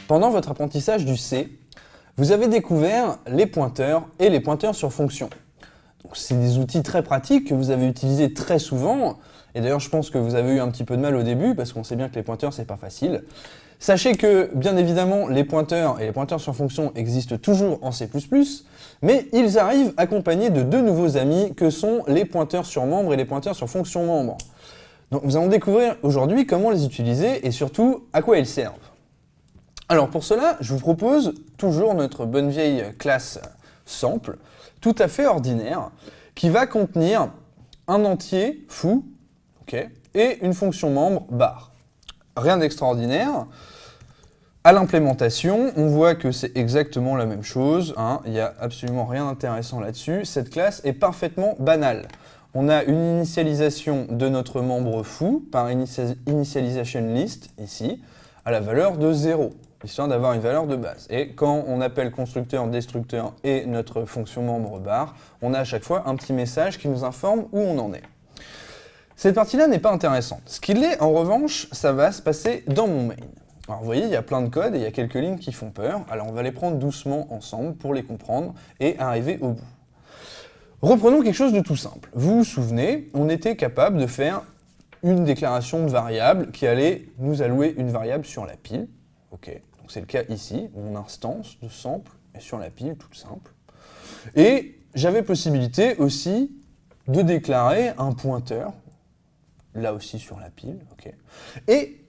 Pendant votre apprentissage du C, vous avez découvert les pointeurs et les pointeurs sur fonction. C'est des outils très pratiques que vous avez utilisés très souvent, et d'ailleurs je pense que vous avez eu un petit peu de mal au début, parce qu'on sait bien que les pointeurs c'est pas facile. Sachez que, bien évidemment, les pointeurs et les pointeurs sur fonction existent toujours en C++, mais ils arrivent accompagnés de deux nouveaux amis que sont les pointeurs sur membre et les pointeurs sur fonction membre. Donc nous allons découvrir aujourd'hui comment les utiliser et surtout à quoi ils servent. Alors pour cela, je vous propose toujours notre bonne vieille classe sample, tout à fait ordinaire, qui va contenir un entier foo, okay, et une fonction membre bar. Rien d'extraordinaire. À l'implémentation, on voit que c'est exactement la même chose, hein, il n'y a absolument rien d'intéressant là-dessus. Cette classe est parfaitement banale. On a une initialisation de notre membre foo par initialization list, ici, à la valeur de 0. Histoire d'avoir une valeur de base. Et quand on appelle constructeur, destructeur et notre fonction membre bar, on a à chaque fois un petit message qui nous informe où on en est. Cette partie-là n'est pas intéressante. Ce qu'il est, en revanche, ça va se passer dans mon main. Alors vous voyez, il y a plein de codes et il y a quelques lignes qui font peur. Alors on va les prendre doucement ensemble pour les comprendre et arriver au bout. Reprenons quelque chose de tout simple. Vous vous souvenez, on était capable de faire une déclaration de variable qui allait nous allouer une variable sur la pile. Ok, donc c'est le cas ici, mon instance de sample est sur la pile, toute simple. Et j'avais possibilité aussi de déclarer un pointeur, là aussi sur la pile, ok, et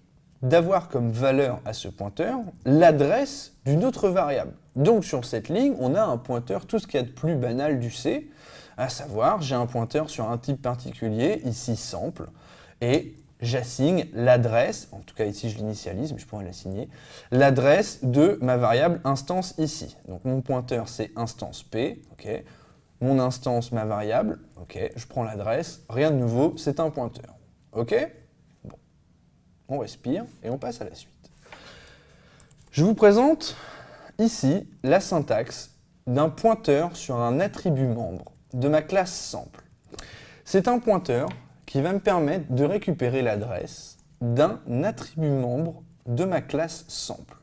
d'avoir comme valeur à ce pointeur l'adresse d'une autre variable. Donc sur cette ligne, on a un pointeur, tout ce qu'il y a de plus banal du C, à savoir, j'ai un pointeur sur un type particulier, ici sample, et j'assigne l'adresse, en tout cas ici je l'initialise, mais je pourrais l'assigner, l'adresse de ma variable instance ici. Donc mon pointeur c'est instance P, ok. Mon instance, ma variable, ok. Je prends l'adresse, rien de nouveau, c'est un pointeur. Ok? Bon. On respire et on passe à la suite. Je vous présente ici la syntaxe d'un pointeur sur un attribut membre de ma classe sample. C'est un pointeur qui va me permettre de récupérer l'adresse d'un attribut membre de ma classe sample.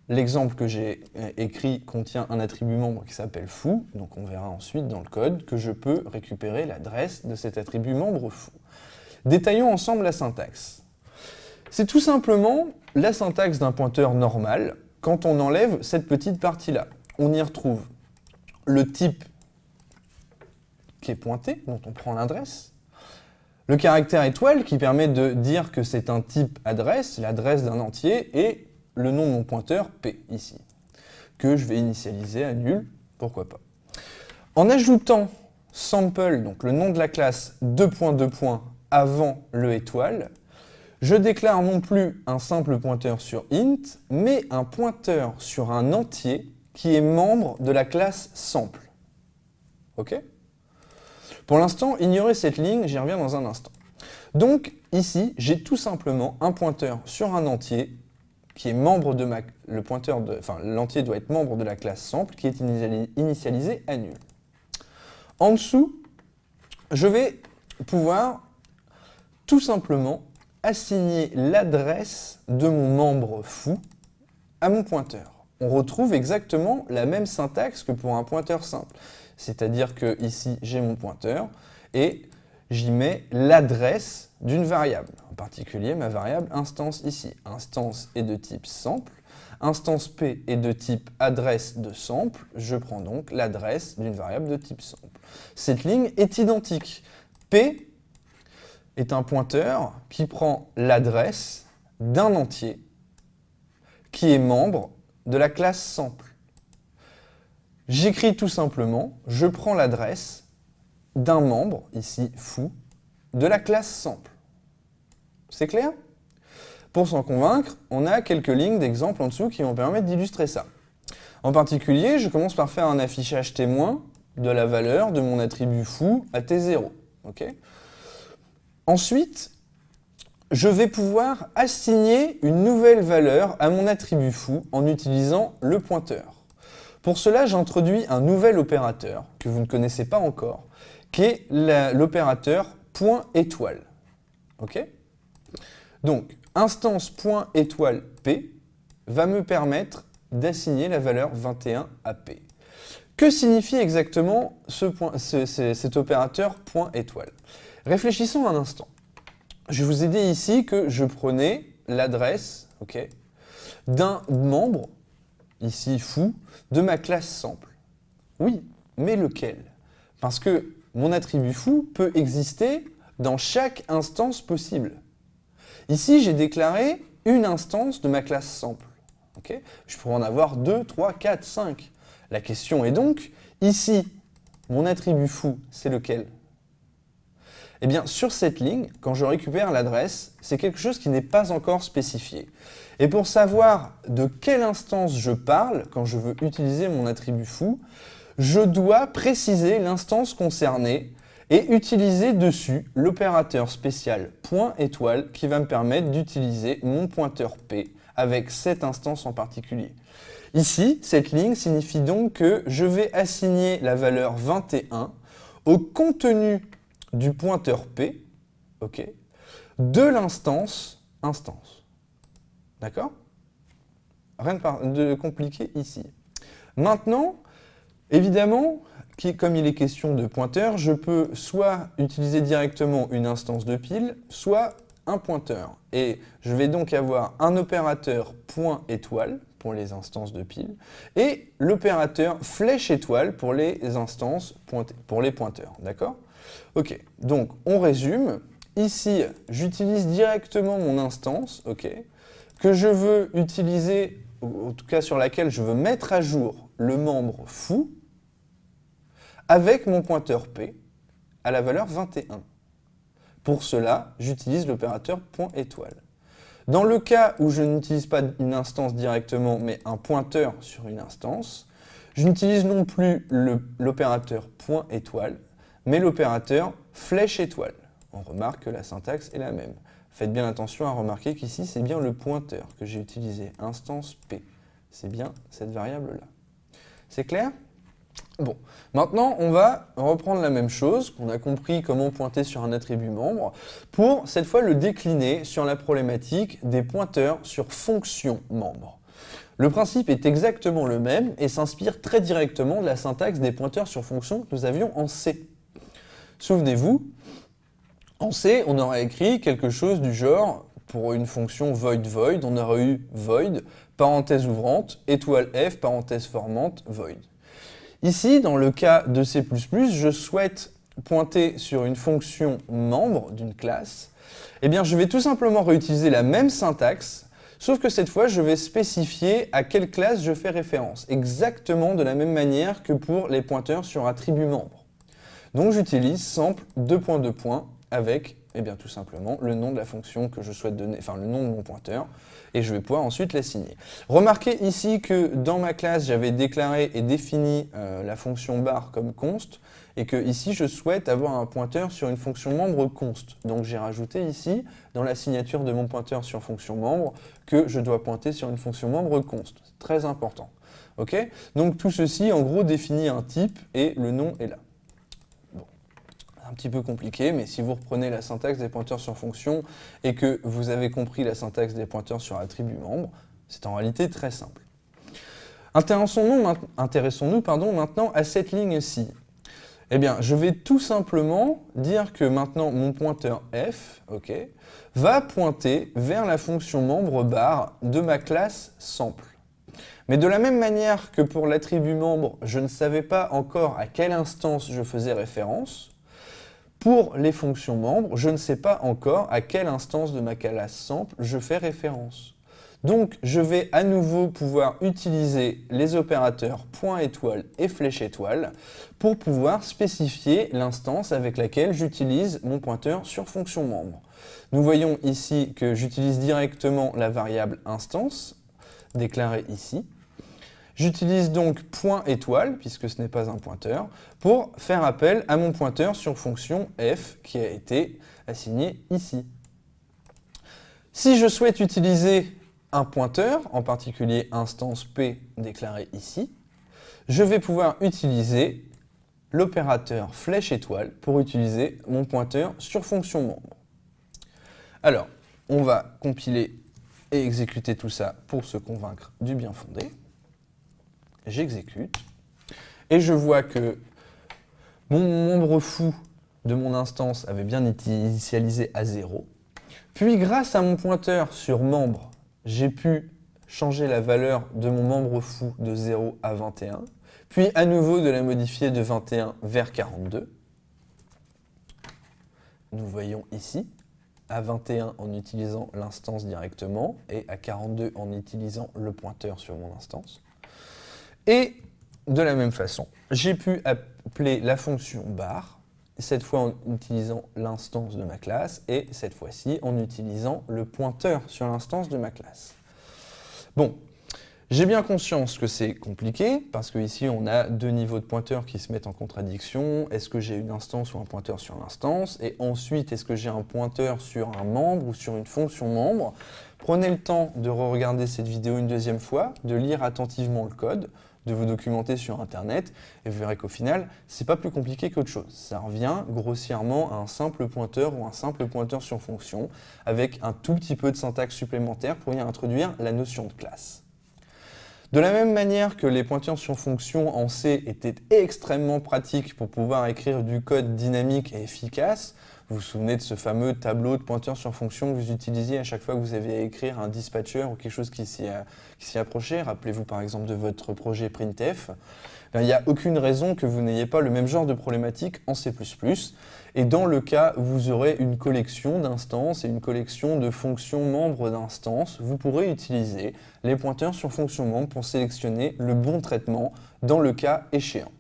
L'exemple que j'ai écrit contient un attribut membre qui s'appelle foo, donc on verra ensuite dans le code que je peux récupérer l'adresse de cet attribut membre foo. Détaillons ensemble la syntaxe. C'est tout simplement la syntaxe d'un pointeur normal quand on enlève cette petite partie-là. On y retrouve le type qui est pointé, dont on prend l'adresse, le caractère étoile qui permet de dire que c'est un type adresse, l'adresse d'un entier, et le nom de mon pointeur, P, ici, que je vais initialiser à nul, pourquoi pas. En ajoutant sample, donc le nom de la classe, avant le étoile, je déclare non plus un simple pointeur sur int, mais un pointeur sur un entier qui est membre de la classe sample. Ok ? Pour l'instant, ignorez cette ligne, j'y reviens dans un instant. Donc, ici, j'ai tout simplement un pointeur sur un entier qui est membre de l'entier doit être membre de la classe sample qui est initialisé à nul. En dessous, je vais pouvoir tout simplement assigner l'adresse de mon membre foo à mon pointeur. On retrouve exactement la même syntaxe que pour un pointeur simple. C'est-à-dire que ici, j'ai mon pointeur et j'y mets l'adresse d'une variable. En particulier, ma variable instance ici. Instance est de type sample. Instance P est de type adresse de sample. Je prends donc l'adresse d'une variable de type sample. Cette ligne est identique. P est un pointeur qui prend l'adresse d'un entier qui est membre de la classe sample. J'écris tout simplement, je prends l'adresse d'un membre, ici foo, de la classe sample. C'est clair? Pour s'en convaincre, on a quelques lignes d'exemples en dessous qui vont permettre d'illustrer ça. En particulier, je commence par faire un affichage témoin de la valeur de mon attribut foo à t0. Okay. Ensuite, je vais pouvoir assigner une nouvelle valeur à mon attribut foo en utilisant le pointeur. Pour cela, j'introduis un nouvel opérateur que vous ne connaissez pas encore, qui est l'opérateur .étoile. Ok ? Donc, instance .étoile P va me permettre d'assigner la valeur 21 à P. Que signifie exactement cet opérateur point étoile? Réfléchissons un instant. Je vous ai dit ici que je prenais l'adresse d'un membre, ici fou, de ma classe sample. Oui, mais lequel? Parce que mon attribut fou peut exister dans chaque instance possible. Ici, j'ai déclaré une instance de ma classe sample. Je pourrais en avoir 2, 3, 4, 5. La question est donc, ici, mon attribut fou, c'est lequel? Eh bien, sur cette ligne, quand je récupère l'adresse, c'est quelque chose qui n'est pas encore spécifié. Et pour savoir de quelle instance je parle, quand je veux utiliser mon attribut fou, je dois préciser l'instance concernée et utiliser dessus l'opérateur spécial point étoile qui va me permettre d'utiliser mon pointeur P avec cette instance en particulier. Ici, cette ligne signifie donc que je vais assigner la valeur 21 au contenu du pointeur P de l'instance instance. D'accord? Rien de compliqué ici. Maintenant, évidemment, comme il est question de pointeur, je peux soit utiliser directement une instance de pile, soit un pointeur. Et je vais donc avoir un opérateur point étoile pour les instances de pile et l'opérateur flèche étoile pour les instances pour les pointeurs. D'accord? Ok, donc on résume. Ici, j'utilise directement mon instance, que je veux utiliser, en tout cas sur laquelle je veux mettre à jour le membre fou, avec mon pointeur P à la valeur 21. Pour cela, j'utilise l'opérateur point étoile. Dans le cas où je n'utilise pas une instance directement, mais un pointeur sur une instance, je n'utilise non plus l'opérateur point étoile, mais l'opérateur flèche étoile. On remarque que la syntaxe est la même. Faites bien attention à remarquer qu'ici, c'est bien le pointeur que j'ai utilisé, instance P. C'est bien cette variable-là. C'est clair ? Bon, maintenant on va reprendre la même chose, on a compris comment pointer sur un attribut membre, pour cette fois le décliner sur la problématique des pointeurs sur fonction membre. Le principe est exactement le même et s'inspire très directement de la syntaxe des pointeurs sur fonction que nous avions en C. Souvenez-vous, en C, on aurait écrit quelque chose du genre, pour une fonction void, on aurait eu void, parenthèse ouvrante, étoile F, parenthèse formante, void. Ici, dans le cas de C++, je souhaite pointer sur une fonction membre d'une classe. Eh bien, je vais tout simplement réutiliser la même syntaxe, sauf que cette fois, je vais spécifier à quelle classe je fais référence, exactement de la même manière que pour les pointeurs sur attribut membre. Donc, j'utilise sample : avec, tout simplement, le nom de la fonction que je souhaite donner, enfin le nom de mon pointeur, et je vais pouvoir ensuite l'assigner. Remarquez ici que dans ma classe, j'avais déclaré et défini la fonction bar comme const, et que ici, je souhaite avoir un pointeur sur une fonction membre const. Donc j'ai rajouté ici, dans la signature de mon pointeur sur fonction membre, que je dois pointer sur une fonction membre const. C'est très important. Donc tout ceci, en gros, définit un type, et le nom est là. Un petit peu compliqué, mais si vous reprenez la syntaxe des pointeurs sur fonction et que vous avez compris la syntaxe des pointeurs sur attribut membre, c'est en réalité très simple. Intéressons-nous maintenant à cette ligne-ci. Eh bien, je vais tout simplement dire que maintenant mon pointeur f va pointer vers la fonction membre bar de ma classe sample. Mais de la même manière que pour l'attribut membre, je ne savais pas encore à quelle instance je faisais référence, pour les fonctions membres, je ne sais pas encore à quelle instance de ma classe sample je fais référence. Donc, je vais à nouveau pouvoir utiliser les opérateurs point étoile et flèche étoile pour pouvoir spécifier l'instance avec laquelle j'utilise mon pointeur sur fonction membre. Nous voyons ici que j'utilise directement la variable instance, déclarée ici. J'utilise donc point étoile, puisque ce n'est pas un pointeur, pour faire appel à mon pointeur sur fonction f qui a été assigné ici. Si je souhaite utiliser un pointeur, en particulier instance p déclaré ici, je vais pouvoir utiliser l'opérateur flèche étoile pour utiliser mon pointeur sur fonction membre. Alors, on va compiler et exécuter tout ça pour se convaincre du bien fondé. J'exécute. Et je vois que mon membre fou de mon instance avait bien été initialisé à 0. Puis grâce à mon pointeur sur membre, j'ai pu changer la valeur de mon membre fou de 0 à 21. Puis à nouveau de la modifier de 21 vers 42. Nous voyons ici, à 21 en utilisant l'instance directement et à 42 en utilisant le pointeur sur mon instance. Et de la même façon, j'ai pu appeler la fonction bar, cette fois en utilisant l'instance de ma classe et cette fois-ci en utilisant le pointeur sur l'instance de ma classe. Bon, j'ai bien conscience que c'est compliqué parce qu'ici on a deux niveaux de pointeurs qui se mettent en contradiction. Est-ce que j'ai une instance ou un pointeur sur l'instance? Et ensuite, est-ce que j'ai un pointeur sur un membre ou sur une fonction membre? Prenez le temps de re-regarder cette vidéo une deuxième fois, de lire attentivement le code, de vous documenter sur Internet, et vous verrez qu'au final, c'est pas plus compliqué qu'autre chose. Ça revient grossièrement à un simple pointeur ou un simple pointeur sur fonction, avec un tout petit peu de syntaxe supplémentaire pour y introduire la notion de classe. De la même manière que les pointeurs sur fonction en C étaient extrêmement pratiques pour pouvoir écrire du code dynamique et efficace, vous vous souvenez de ce fameux tableau de pointeurs sur fonction que vous utilisiez à chaque fois que vous aviez à écrire un dispatcher ou quelque chose qui s'y approchait. Rappelez-vous par exemple de votre projet printf. Il n'y a aucune raison que vous n'ayez pas le même genre de problématique en C++. Et dans le cas où vous aurez une collection d'instances et une collection de fonctions membres d'instances, vous pourrez utiliser les pointeurs sur fonction membre pour sélectionner le bon traitement dans le cas échéant.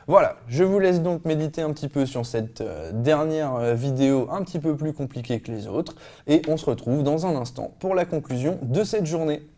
Voilà, je vous laisse donc méditer un petit peu sur cette dernière vidéo un petit peu plus compliquée que les autres et on se retrouve dans un instant pour la conclusion de cette journée.